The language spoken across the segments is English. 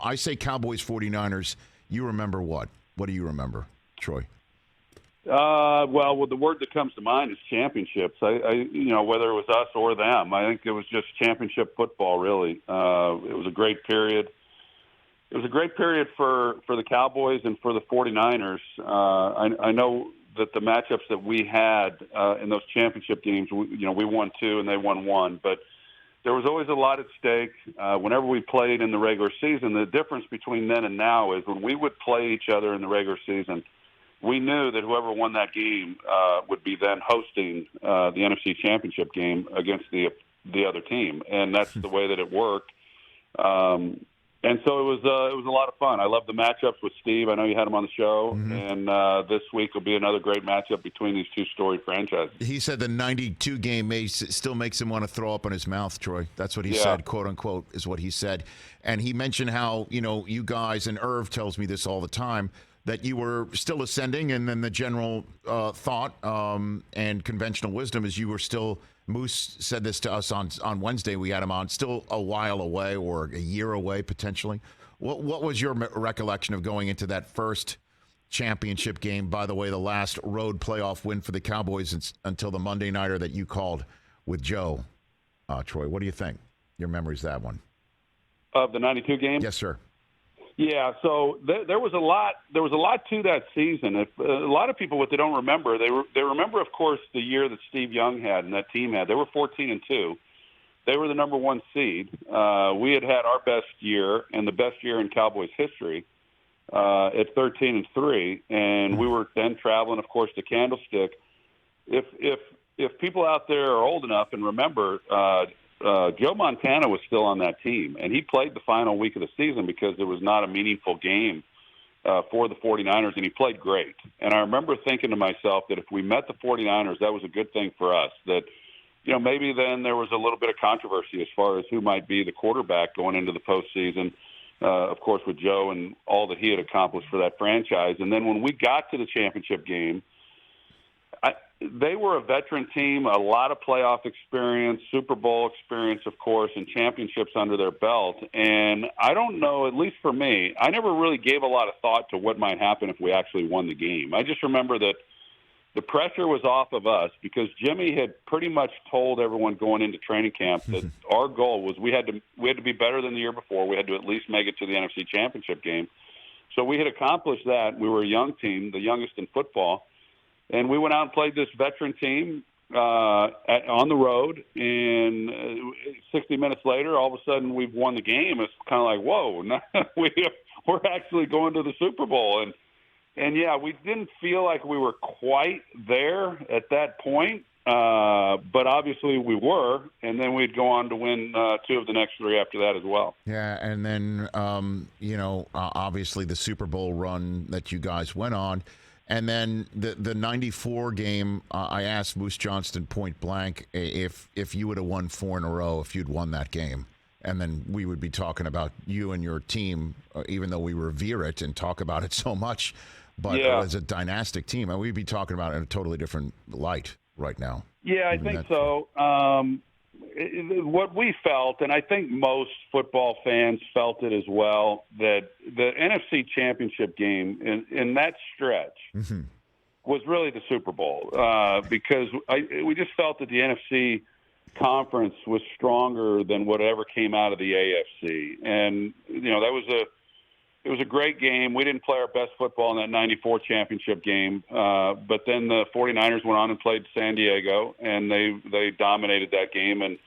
I say Cowboys-49ers. You remember what? What do you remember, Troy? Well, the word that comes to mind is championships. Whether it was us or them, I think it was just championship football, really. It was a great period. It was a great period for the Cowboys and for the 49ers. I know that the matchups that we had in those championship games, we won 2 and they won 1, but there was always a lot at stake. Whenever we played in the regular season, the difference between then and now is when we would play each other in the regular season, we knew that whoever won that game would be then hosting the NFC Championship game against the other team, and that's the way that it worked. And so it was a lot of fun. I love the matchups with Steve. I know you had him on the show, and this week will be another great matchup between these two storied franchises. He said the 92 game still makes him want to throw up in his mouth, Troy. That's what he said, quote unquote, is what he said. And he mentioned how, you guys, and Irv tells me this all the time, that you were still ascending, and then the general thought and conventional wisdom is you were still, Moose said this to us on Wednesday, we had him on, still a while away or a year away potentially. What was your recollection of going into that first championship game? By the way, the last road playoff win for the Cowboys until the Monday nighter that you called with Joe. Troy, what do you think? Your memory's that one. Of the 92 game? Yes, sir. Yeah, so there was a lot. There was a lot to that season. A lot of people, what they don't remember, they remember, of course, the year that Steve Young had and that team had. They were 14-2. They were the number 1 seed. We had our best year and the best year in Cowboys history at 13-3, and we were then traveling, of course, to Candlestick. If people out there are old enough and remember. Joe Montana was still on that team, and he played the final week of the season because it was not a meaningful game for the 49ers, and he played great. And I remember thinking to myself that if we met the 49ers, that was a good thing for us, that maybe then there was a little bit of controversy as far as who might be the quarterback going into the postseason, of course, with Joe and all that he had accomplished for that franchise. And then when we got to the championship game, they were a veteran team, a lot of playoff experience, Super Bowl experience, of course, and championships under their belt. And I don't know, at least for me, I never really gave a lot of thought to what might happen if we actually won the game. I just remember that the pressure was off of us because Jimmy had pretty much told everyone going into training camp that our goal was we had to be better than the year before. We had to at least make it to the NFC Championship game. So we had accomplished that. We were a young team, the youngest in football. And we went out and played this veteran team on the road, and 60 minutes later, all of a sudden, we've won the game. It's kind of like, whoa, we're actually going to the Super Bowl. And yeah, we didn't feel like we were quite there at that point, but obviously we were, and then we'd go on to win 2 of the next 3 after that as well. Yeah, and then, obviously the Super Bowl run that you guys went on. And then the 94 game, I asked Moose Johnston point blank if you would have won 4 in a row, if you'd won that game. And then we would be talking about you and your team, even though we revere it and talk about it so much. But as a dynastic team, and we'd be talking about it in a totally different light right now. Yeah, I think so. What we felt, and I think most football fans felt it as well, that the NFC Championship game in that stretch was really the Super Bowl because we just felt that the NFC conference was stronger than whatever came out of the AFC. And, it was a great game. We didn't play our best football in that 94 championship game, but then the 49ers went on and played San Diego, and they dominated that game and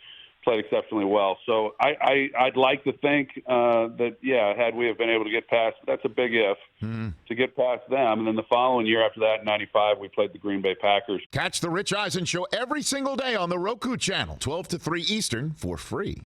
played exceptionally well. So I'd like to think that, had we have been able to get past, that's a big if, to get past them. And then the following year after that, in 95, we played the Green Bay Packers. Catch the Rich Eisen Show every single day on the Roku channel, 12 to 3 Eastern, for free.